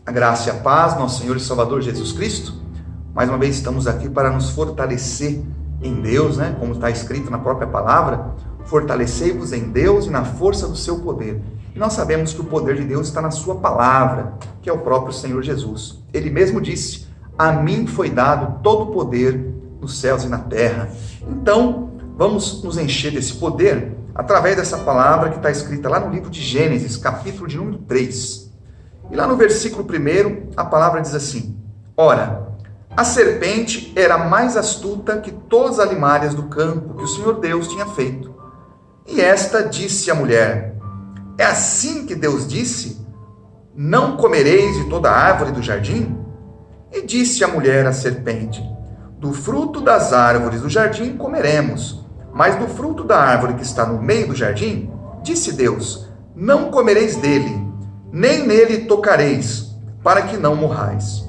A graça e a paz, nosso Senhor e Salvador Jesus Cristo. Mais uma vez estamos aqui para nos fortalecer em Deus, né? Como está escrito na própria palavra, fortalecei-vos em Deus e na força do seu poder. E nós sabemos que o poder de Deus está na sua palavra, que é o próprio Senhor Jesus. Ele mesmo disse, a mim foi dado todo o poder nos céus e na terra. Então, vamos nos encher desse poder através dessa palavra que está escrita lá no livro de Gênesis, capítulo de número 3. E lá no versículo 1, a palavra diz assim, ora, a serpente era mais astuta que todas as alimárias do campo que o Senhor Deus tinha feito. E esta disse à mulher, é assim que Deus disse, não comereis de toda árvore do jardim? E disse a mulher à serpente, do fruto das árvores do jardim comeremos, mas do fruto da árvore que está no meio do jardim, disse Deus, não comereis dele, nem nele tocareis, para que não morrais.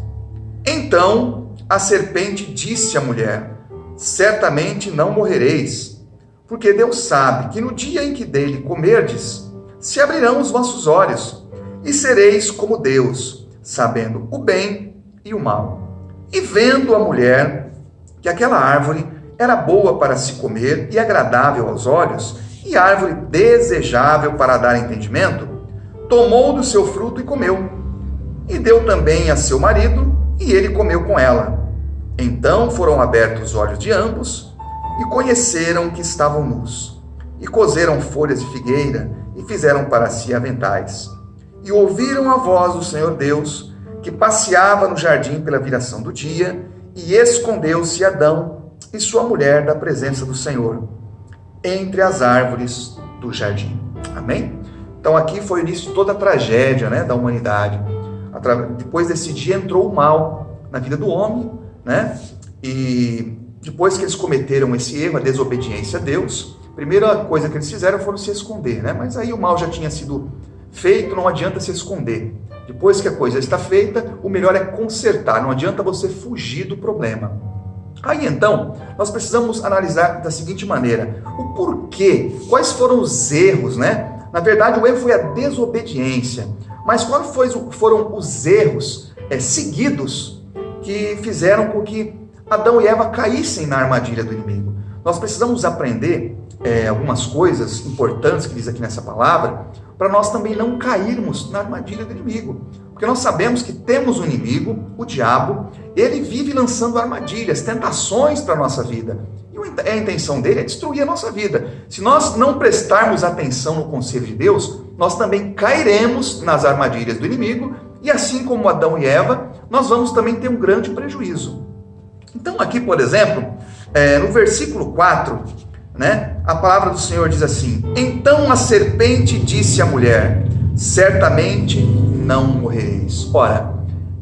Então a serpente disse à mulher, certamente não morrereis, porque Deus sabe que no dia em que dele comerdes, se abrirão os vossos olhos, e sereis como Deus, sabendo o bem e o mal. E vendo a mulher que aquela árvore era boa para se comer e agradável aos olhos, e árvore desejável para dar entendimento, tomou do seu fruto e comeu. E deu também a seu marido, e ele comeu com ela. Então foram abertos os olhos de ambos, e conheceram que estavam nus. E coseram folhas de figueira, e fizeram para si aventais. E ouviram a voz do Senhor Deus, que passeava no jardim pela viração do dia, e escondeu-se Adão e sua mulher da presença do Senhor, entre as árvores do jardim. Amém? Então aqui foi o início de toda a tragédia, né, da humanidade. Depois desse dia entrou o mal na vida do homem, né? E depois que eles cometeram esse erro, a desobediência a Deus, a primeira coisa que eles fizeram foram se esconder, né? Mas aí o mal já tinha sido feito, não adianta se esconder. Depois que a coisa está feita, o melhor é consertar, não adianta você fugir do problema. Aí então, nós precisamos analisar da seguinte maneira, o porquê, quais foram os erros, né? Na verdade, o erro foi a desobediência, mas quais foram os erros seguidos que fizeram com que Adão e Eva caíssem na armadilha do inimigo? Nós precisamos aprender algumas coisas importantes que diz aqui nessa palavra, para nós também não cairmos na armadilha do inimigo. Porque nós sabemos que temos um inimigo, o diabo, ele vive lançando armadilhas, tentações para a nossa vida. E a intenção dele é destruir a nossa vida. Se nós não prestarmos atenção no conselho de Deus, nós também cairemos nas armadilhas do inimigo, e assim como Adão e Eva, nós vamos também ter um grande prejuízo. Então aqui, por exemplo, no versículo 4, né, a palavra do Senhor diz assim, então a serpente disse à mulher, certamente não morrereis. Ora,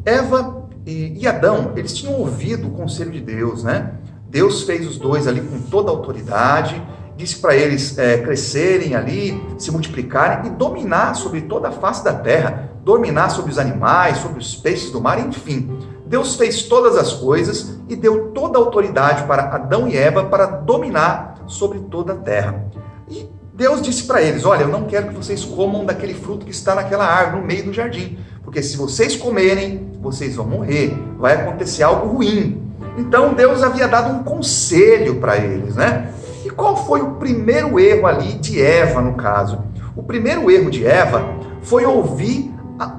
Eva e Adão, eles tinham ouvido o conselho de Deus, né? Deus fez os dois ali com toda a autoridade, disse para eles crescerem ali, se multiplicarem e dominar sobre toda a face da terra, dominar sobre os animais, sobre os peixes do mar, enfim. Deus fez todas as coisas e deu toda a autoridade para Adão e Eva para dominar sobre toda a terra. E Deus disse para eles, olha, eu não quero que vocês comam daquele fruto que está naquela árvore no meio do jardim, porque se vocês comerem, vocês vão morrer, vai acontecer algo ruim. Então Deus havia dado um conselho para eles, né? E qual foi o primeiro erro ali de Eva, no caso? O primeiro erro de Eva foi ouvir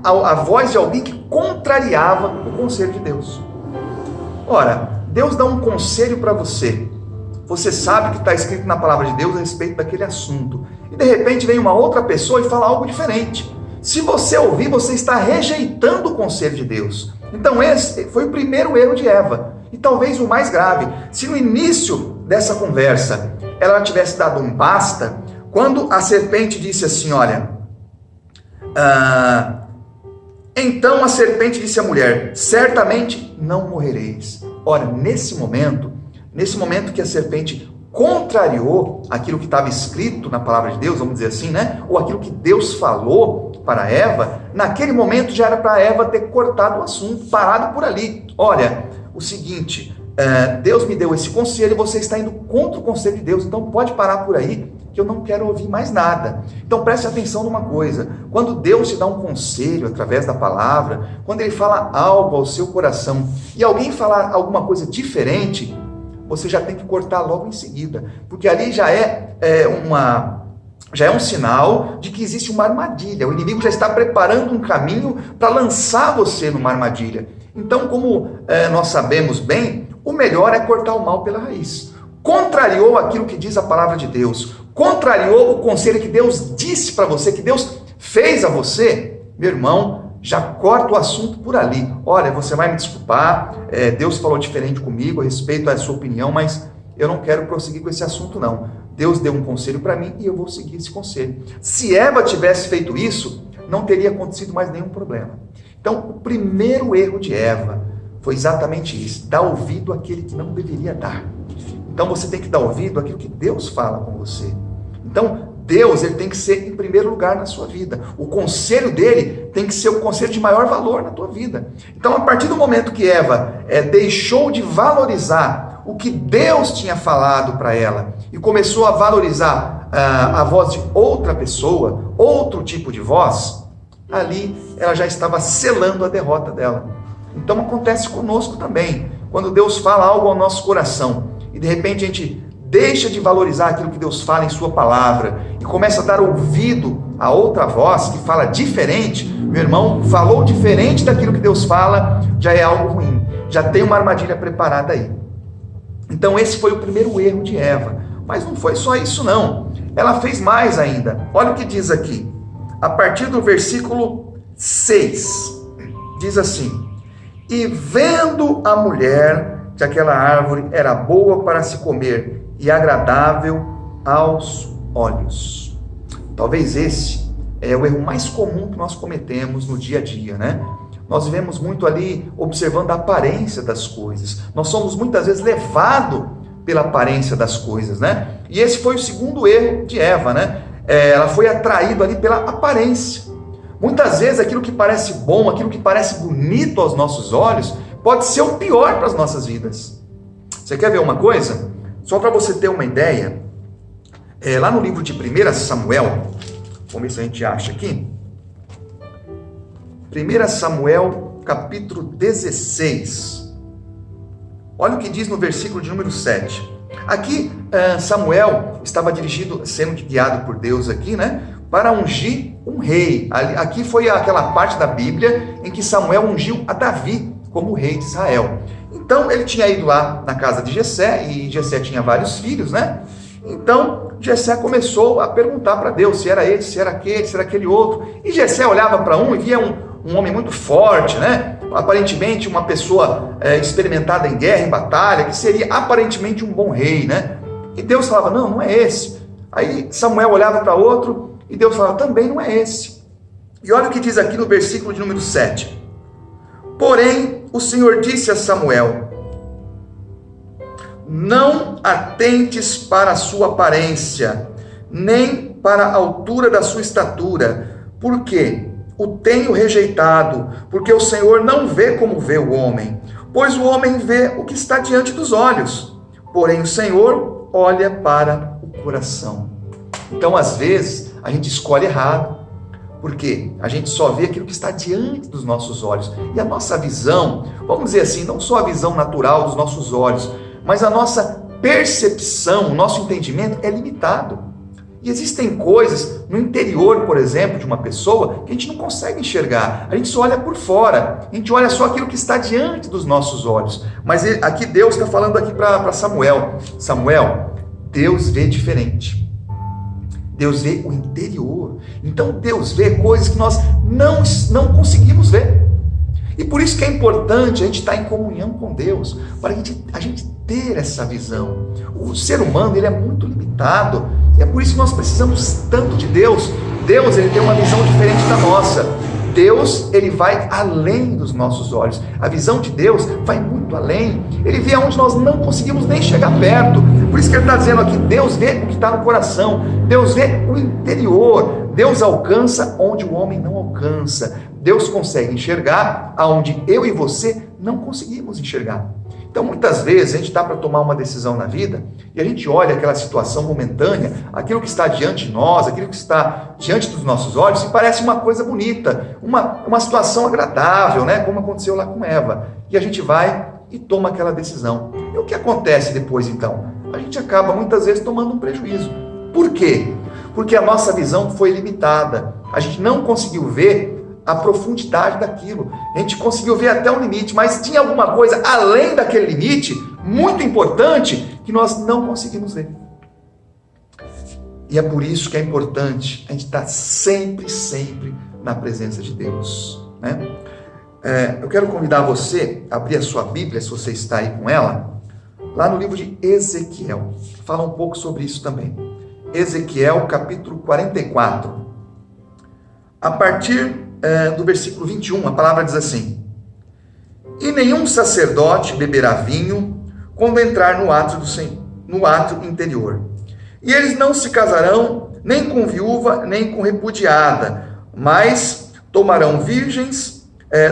a voz de alguém que contrariava o conselho de Deus. Ora, Deus dá um conselho para você. Você sabe que está escrito na palavra de Deus a respeito daquele assunto. E de repente vem uma outra pessoa e fala algo diferente. Se você ouvir, você está rejeitando o conselho de Deus. Então esse foi o primeiro erro de Eva. E talvez o mais grave. Se no início dessa conversa ela tivesse dado um basta, quando a serpente disse assim, olha, então a serpente disse à mulher, certamente não morrereis. Ora, nesse momento que a serpente contrariou aquilo que estava escrito na palavra de Deus, vamos dizer assim, né? Ou aquilo que Deus falou para Eva, naquele momento já era para Eva ter cortado o assunto, parado por ali. Olha, o seguinte, Deus me deu esse conselho e você está indo contra o conselho de Deus, então pode parar por aí, que eu não quero ouvir mais nada. Então preste atenção numa coisa, quando Deus te dá um conselho através da palavra, quando Ele fala algo ao seu coração, e alguém falar alguma coisa diferente, você já tem que cortar logo em seguida, porque ali já é um sinal de que existe uma armadilha. O inimigo já está preparando um caminho para lançar você numa armadilha. Então, como nós sabemos bem, o melhor é cortar o mal pela raiz. Contrariou aquilo que diz a palavra de Deus, contrariou o conselho que Deus disse para você, que Deus fez a você, meu irmão, já corta o assunto por ali. Olha, você vai me desculpar, Deus falou diferente comigo, a respeito à sua opinião, mas eu não quero prosseguir com esse assunto não. Deus deu um conselho para mim e eu vou seguir esse conselho. Se Eva tivesse feito isso, não teria acontecido mais nenhum problema. Então, o primeiro erro de Eva foi exatamente isso, dar ouvido àquele que não deveria dar. Então, você tem que dar ouvido àquilo que Deus fala com você. Então, Deus, ele tem que ser em primeiro lugar na sua vida. O conselho dele tem que ser o conselho de maior valor na tua vida. Então, a partir do momento que Eva deixou de valorizar o que Deus tinha falado para ela e começou a valorizar a voz de outra pessoa, outro tipo de voz, ali ela já estava selando a derrota dela. Então acontece conosco também, quando Deus fala algo ao nosso coração e de repente a gente deixa de valorizar aquilo que Deus fala em sua palavra e começa a dar ouvido a outra voz que fala diferente, meu irmão, falou diferente daquilo que Deus fala, já é algo ruim, já tem uma armadilha preparada aí. Então esse foi o primeiro erro de Eva, mas não foi só isso não, ela fez mais ainda. Olha o que diz aqui, a partir do versículo 6, diz assim: e vendo a mulher que aquela árvore era boa para se comer e agradável aos olhos. Talvez esse é o erro mais comum que nós cometemos no dia a dia, né? Nós vivemos muito ali observando a aparência das coisas. Nós somos muitas vezes levados pela aparência das coisas, né? E esse foi o segundo erro de Eva, né? Ela foi atraída ali pela aparência. Muitas vezes aquilo que parece bom, aquilo que parece bonito aos nossos olhos, pode ser o pior para as nossas vidas. Você quer ver uma coisa? Só para você ter uma ideia, lá no livro de 1 Samuel, vamos ver se a gente acha aqui, 1 Samuel, capítulo 16. Olha o que diz no versículo de número 7. Aqui, Samuel estava sendo guiado por Deus aqui, né? Para ungir um rei. Aqui foi aquela parte da Bíblia em que Samuel ungiu a Davi como rei de Israel. Então, ele tinha ido lá na casa de Jessé, e Jessé tinha vários filhos, né? Então, Jessé começou a perguntar para Deus se era esse, se era aquele outro. E Jessé olhava para um e via um homem muito forte, né? Aparentemente uma pessoa experimentada em guerra, em batalha, que seria aparentemente um bom rei, né? E Deus falava, não é esse. Aí Samuel olhava para outro e Deus falava, também não é esse. E olha o que diz aqui no versículo de número 7. Porém, o Senhor disse a Samuel, não atentes para a sua aparência, nem para a altura da sua estatura, porque o tenho rejeitado, porque o Senhor não vê como vê o homem, pois o homem vê o que está diante dos olhos, porém o Senhor olha para o coração. Então, às vezes, a gente escolhe errado, porque a gente só vê aquilo que está diante dos nossos olhos, e a nossa visão, vamos dizer assim, não só a visão natural dos nossos olhos, mas a nossa percepção, o nosso entendimento é limitado. E existem coisas no interior, por exemplo, de uma pessoa que a gente não consegue enxergar. A gente só olha por fora. A gente olha só aquilo que está diante dos nossos olhos. Mas aqui Deus está falando aqui para Samuel. Samuel, Deus vê diferente. Deus vê o interior. Então Deus vê coisas que nós não conseguimos ver. E por isso que é importante a gente estar em comunhão com Deus, para a gente ter essa visão. O ser humano, ele é muito limitado, e é por isso que nós precisamos tanto de Deus. Deus, ele tem uma visão diferente da nossa. Deus, ele vai além dos nossos olhos. A visão de Deus vai muito além. Ele vê aonde nós não conseguimos nem chegar perto. Por isso que ele está dizendo aqui, Deus vê o que está no coração. Deus vê o interior. Deus alcança onde o homem não alcança. Deus consegue enxergar aonde eu e você não conseguimos enxergar. Então, muitas vezes, a gente está para tomar uma decisão na vida e a gente olha aquela situação momentânea, aquilo que está diante de nós, aquilo que está diante dos nossos olhos, e parece uma coisa bonita, uma situação agradável, né? Como aconteceu lá com Eva. E a gente vai e toma aquela decisão. E o que acontece depois, então? A gente acaba, muitas vezes, tomando um prejuízo. Por quê? Porque a nossa visão foi limitada. A gente não conseguiu ver a profundidade daquilo. A gente conseguiu ver até o limite, mas tinha alguma coisa além daquele limite, muito importante, que nós não conseguimos ver. E é por isso que é importante a gente estar sempre, sempre na presença de Deus, né? Eu quero convidar você a abrir a sua Bíblia, se você está aí com ela, lá no livro de Ezequiel. Fala um pouco sobre isso também. Ezequiel, capítulo 44. A partir do versículo 21, a palavra diz assim: E nenhum sacerdote beberá vinho quando entrar no átrio interior. E eles não se casarão nem com viúva, nem com repudiada, mas tomarão virgens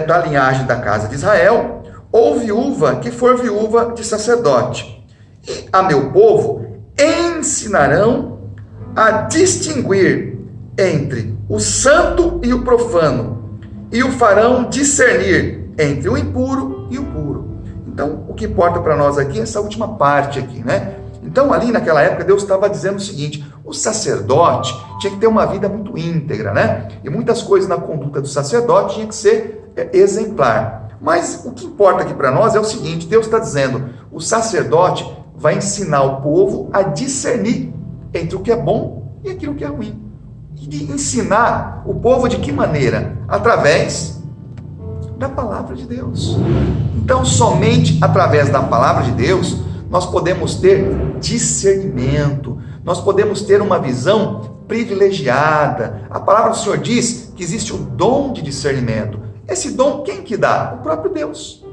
da linhagem da casa de Israel, ou viúva que for viúva de sacerdote. E a meu povo ensinarão a distinguir entre o santo e o profano, e o farão discernir entre o impuro e o puro. Então, o que importa para nós aqui é essa última parte aqui, né? Então, ali naquela época, Deus estava dizendo o seguinte: o sacerdote tinha que ter uma vida muito íntegra, né? E muitas coisas na conduta do sacerdote tinha que ser exemplar. Mas o que importa aqui para nós é o seguinte: Deus está dizendo, o sacerdote vai ensinar o povo a discernir entre o que é bom e aquilo que é ruim. E ensinar o povo de que maneira? Através da palavra de Deus. Então, somente através da palavra de Deus, nós podemos ter discernimento, nós podemos ter uma visão privilegiada. A palavra do Senhor diz que existe o dom de discernimento. Esse dom, quem que dá? O próprio Deus.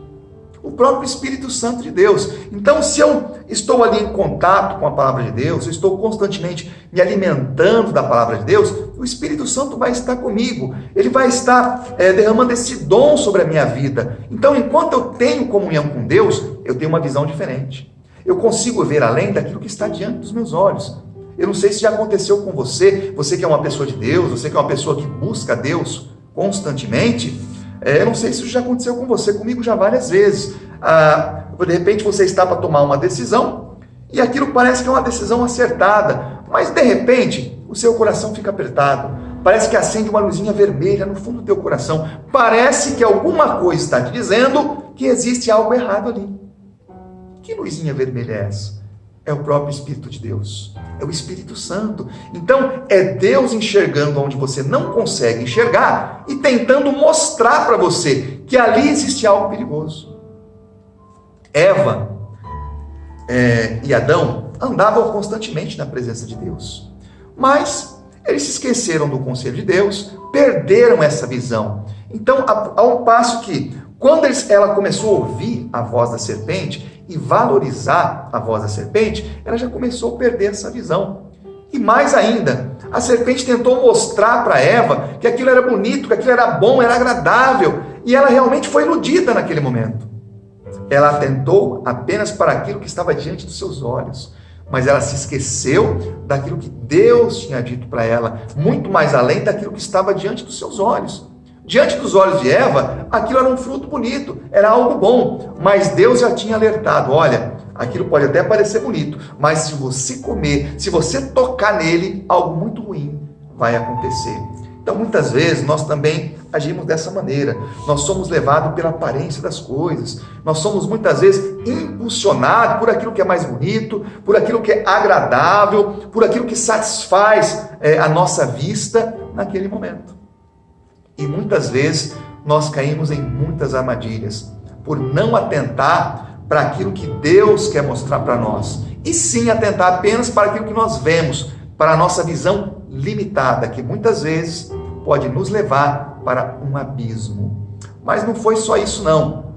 O próprio Espírito Santo de Deus. Então, se eu estou ali em contato com a palavra de Deus, eu estou constantemente me alimentando da palavra de Deus, o Espírito Santo vai estar comigo. Ele vai estar derramando esse dom sobre a minha vida. Então, enquanto eu tenho comunhão com Deus, eu tenho uma visão diferente. Eu consigo ver além daquilo que está diante dos meus olhos. Eu não sei se já aconteceu com você, você que é uma pessoa de Deus, você que é uma pessoa que busca Deus constantemente. Eu não sei se isso já aconteceu com você, comigo já várias vezes. De repente você está para tomar uma decisão e aquilo parece que é uma decisão acertada, mas de repente o seu coração fica apertado, parece que acende uma luzinha vermelha no fundo do teu coração, parece que alguma coisa está te dizendo que existe algo errado ali. Que luzinha vermelha é essa? É o próprio Espírito de Deus, é o Espírito Santo. Então, é Deus enxergando onde você não consegue enxergar e tentando mostrar para você que ali existe algo perigoso. Eva e Adão andavam constantemente na presença de Deus, mas eles se esqueceram do conselho de Deus, perderam essa visão. Então, há um passo que, quando ela começou a ouvir a voz da serpente, e valorizar a voz da serpente, ela já começou a perder essa visão. E mais ainda, a serpente tentou mostrar para Eva que aquilo era bonito, que aquilo era bom, era agradável, e ela realmente foi iludida naquele momento. Ela atentou apenas para aquilo que estava diante dos seus olhos, mas ela se esqueceu daquilo que Deus tinha dito para ela, muito mais além daquilo que estava diante dos seus olhos. Diante dos olhos de Eva, aquilo era um fruto bonito, era algo bom, mas Deus já tinha alertado: olha, aquilo pode até parecer bonito, mas se você comer, se você tocar nele, algo muito ruim vai acontecer. Então, muitas vezes, nós também agimos dessa maneira. Nós somos levados pela aparência das coisas. Nós somos, muitas vezes, impulsionados por aquilo que é mais bonito, por aquilo que é agradável, por aquilo que satisfaz a nossa vista naquele momento. E muitas vezes nós caímos em muitas armadilhas por não atentar para aquilo que Deus quer mostrar para nós, e sim atentar apenas para aquilo que nós vemos, para a nossa visão limitada, que muitas vezes pode nos levar para um abismo. Mas não foi só isso não.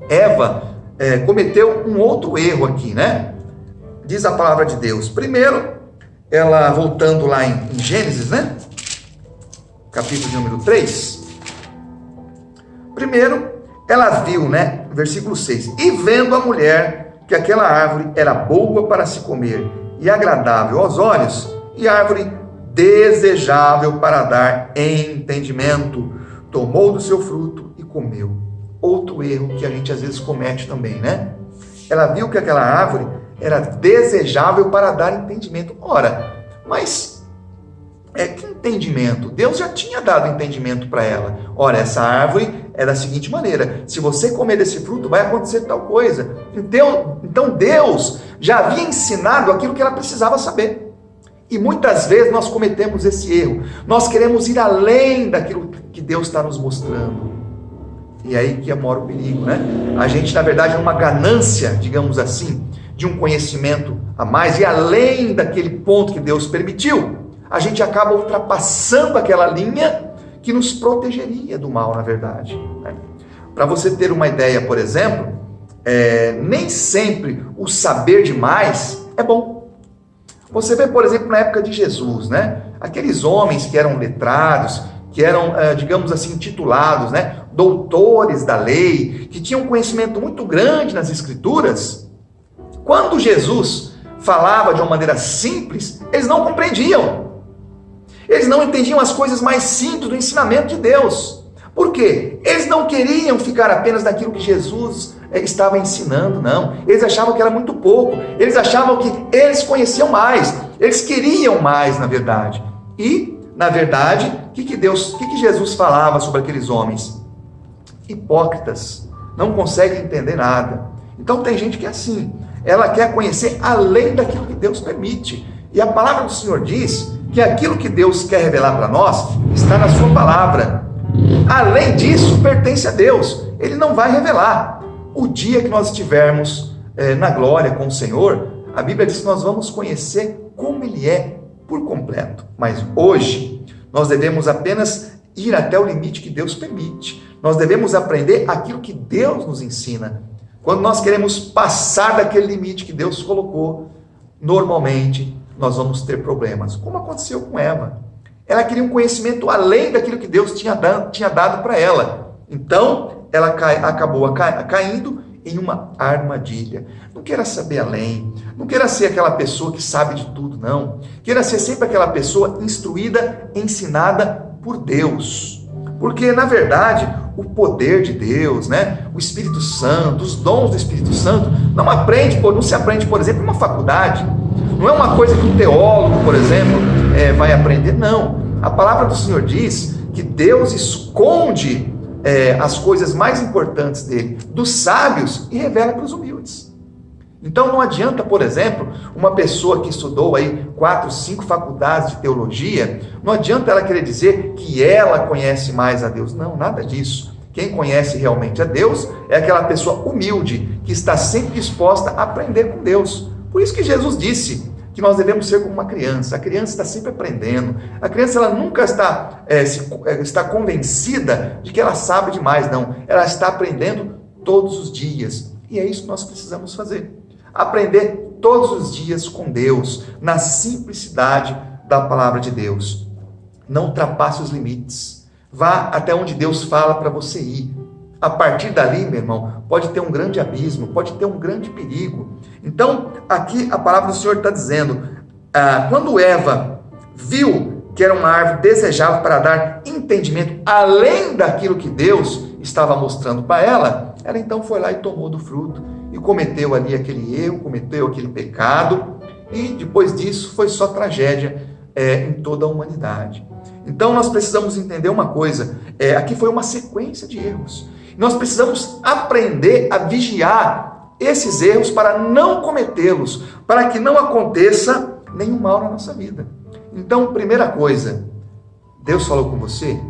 Eva cometeu um outro erro aqui, né? Diz a palavra de Deus. Primeiro, ela, voltando lá em Gênesis, né? Capítulo de número 3. Primeiro, ela viu, né? Versículo 6. E vendo a mulher que aquela árvore era boa para se comer e agradável aos olhos, e árvore desejável para dar entendimento, tomou do seu fruto e comeu. Outro erro que a gente às vezes comete também, né? Ela viu que aquela árvore era desejável para dar entendimento. Ora, mas que entendimento? Deus já tinha dado entendimento para ela. Ora, essa árvore é da seguinte maneira: se você comer desse fruto, vai acontecer tal coisa. Então Deus já havia ensinado aquilo que ela precisava saber. E muitas vezes nós cometemos esse erro. Nós queremos ir além daquilo que Deus está nos mostrando. E aí que mora o perigo, né? A gente, na verdade, numa ganância, digamos assim, de um conhecimento a mais, e além daquele ponto que Deus permitiu, a gente acaba ultrapassando aquela linha que nos protegeria do mal, na verdade. Né? Para você ter uma ideia, por exemplo, nem sempre o saber demais é bom. Você vê, por exemplo, na época de Jesus, né? Aqueles homens que eram letrados, que eram, digamos assim, titulados, né? Doutores da lei, que tinham um conhecimento muito grande nas Escrituras, quando Jesus falava de uma maneira simples, eles não compreendiam. Eles não entendiam as coisas mais simples do ensinamento de Deus. Por quê? Eles não queriam ficar apenas naquilo que Jesus estava ensinando, não. Eles achavam que era muito pouco. Eles achavam que eles conheciam mais. Eles queriam mais, na verdade. E, na verdade, o que Jesus falava sobre aqueles homens? Hipócritas. Não conseguem entender nada. Então tem gente que é assim. Ela quer conhecer além daquilo que Deus permite. E a palavra do Senhor diz que aquilo que Deus quer revelar para nós está na sua palavra. Além disso, pertence a Deus. Ele não vai revelar. O dia que nós estivermos na glória com o Senhor, a Bíblia diz que nós vamos conhecer como Ele é por completo. Mas hoje, nós devemos apenas ir até o limite que Deus permite. Nós devemos aprender aquilo que Deus nos ensina. Quando nós queremos passar daquele limite que Deus colocou, normalmente nós vamos ter problemas, como aconteceu com Eva. Ela queria um conhecimento além daquilo que Deus tinha dado para ela. Então, ela acabou caindo em uma armadilha. Não queira saber além, não queira ser aquela pessoa que sabe de tudo, não. Queira ser sempre aquela pessoa instruída, ensinada por Deus. Porque, na verdade, o poder de Deus, né? O Espírito Santo, os dons do Espírito Santo, não se aprende, por exemplo, em uma faculdade. Não é uma coisa que um teólogo, por exemplo, vai aprender, não. A palavra do Senhor diz que Deus esconde as coisas mais importantes dele, dos sábios, e revela para os humildes. Então não adianta, por exemplo, uma pessoa que estudou aí 4, 5 faculdades de teologia, não adianta ela querer dizer que ela conhece mais a Deus. Não, nada disso. Quem conhece realmente a Deus é aquela pessoa humilde, que está sempre disposta a aprender com Deus. Por isso que Jesus disse que nós devemos ser como uma criança. A criança está sempre aprendendo. A criança ela nunca está convencida de que ela sabe demais, não. Ela está aprendendo todos os dias. E é isso que nós precisamos fazer. Aprender todos os dias com Deus, na simplicidade da palavra de Deus. Não ultrapasse os limites. Vá até onde Deus fala para você ir. A partir dali, meu irmão, pode ter um grande abismo, pode ter um grande perigo. Então, aqui a palavra do Senhor está dizendo, quando Eva viu que era uma árvore desejável para dar entendimento, além daquilo que Deus estava mostrando para ela, ela então foi lá e tomou do fruto, e cometeu ali aquele erro, cometeu aquele pecado, e depois disso foi só tragédia em toda a humanidade. Então nós precisamos entender uma coisa, aqui foi uma sequência de erros. Nós precisamos aprender a vigiar esses erros para não cometê-los, para que não aconteça nenhum mal na nossa vida. Então, primeira coisa, Deus falou com você,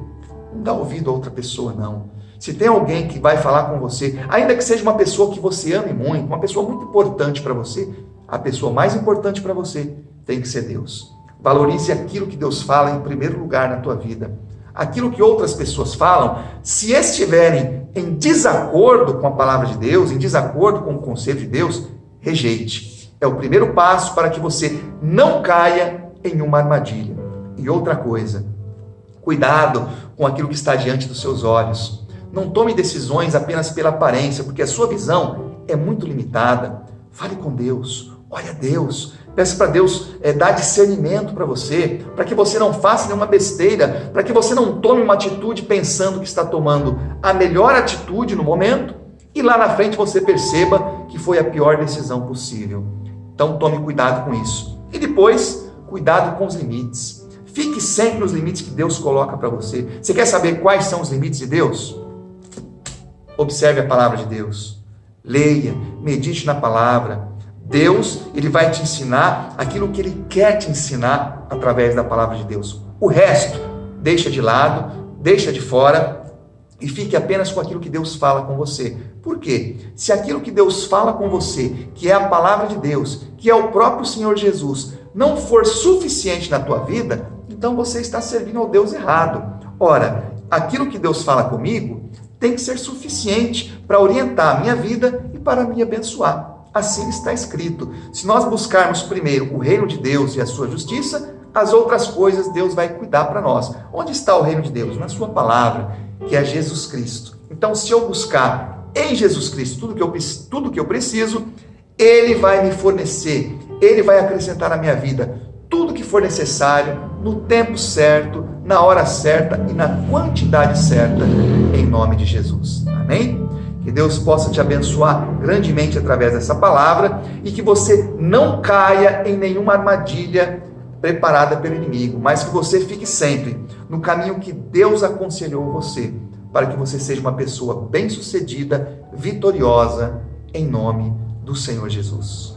não dá ouvido a outra pessoa, não. Se tem alguém que vai falar com você, ainda que seja uma pessoa que você ame muito, uma pessoa muito importante para você, a pessoa mais importante para você tem que ser Deus. Valorize aquilo que Deus fala em primeiro lugar na tua vida. Aquilo que outras pessoas falam, se estiverem em desacordo com a palavra de Deus, em desacordo com o conselho de Deus, rejeite. É o primeiro passo para que você não caia em uma armadilha. E outra coisa, cuidado com aquilo que está diante dos seus olhos. Não tome decisões apenas pela aparência, porque a sua visão é muito limitada. Fale com Deus, ore a Deus, peça para Deus dar discernimento para você, para que você não faça nenhuma besteira, para que você não tome uma atitude pensando que está tomando a melhor atitude no momento e lá na frente você perceba que foi a pior decisão possível. Então tome cuidado com isso. E depois, cuidado com os limites. Fique sempre nos limites que Deus coloca para você. Você quer saber quais são os limites de Deus? Observe a palavra de Deus. Leia, medite na palavra. Deus, Ele vai te ensinar aquilo que Ele quer te ensinar através da palavra de Deus. O resto, deixa de lado, deixa de fora e fique apenas com aquilo que Deus fala com você. Por quê? Se aquilo que Deus fala com você, que é a palavra de Deus, que é o próprio Senhor Jesus, não for suficiente na tua vida, então você está servindo ao Deus errado. Ora, aquilo que Deus fala comigo tem que ser suficiente para orientar a minha vida e para me abençoar. Assim está escrito. Se nós buscarmos primeiro o reino de Deus e a sua justiça, as outras coisas Deus vai cuidar para nós. Onde está o reino de Deus? Na sua palavra, que é Jesus Cristo. Então, se eu buscar em Jesus Cristo tudo que eu preciso, Ele vai me fornecer, Ele vai acrescentar na minha vida tudo que for necessário, no tempo certo, na hora certa e na quantidade certa, em nome de Jesus. Amém? Que Deus possa te abençoar grandemente através dessa palavra e que você não caia em nenhuma armadilha preparada pelo inimigo, mas que você fique sempre no caminho que Deus aconselhou você, para que você seja uma pessoa bem-sucedida, vitoriosa, em nome do Senhor Jesus.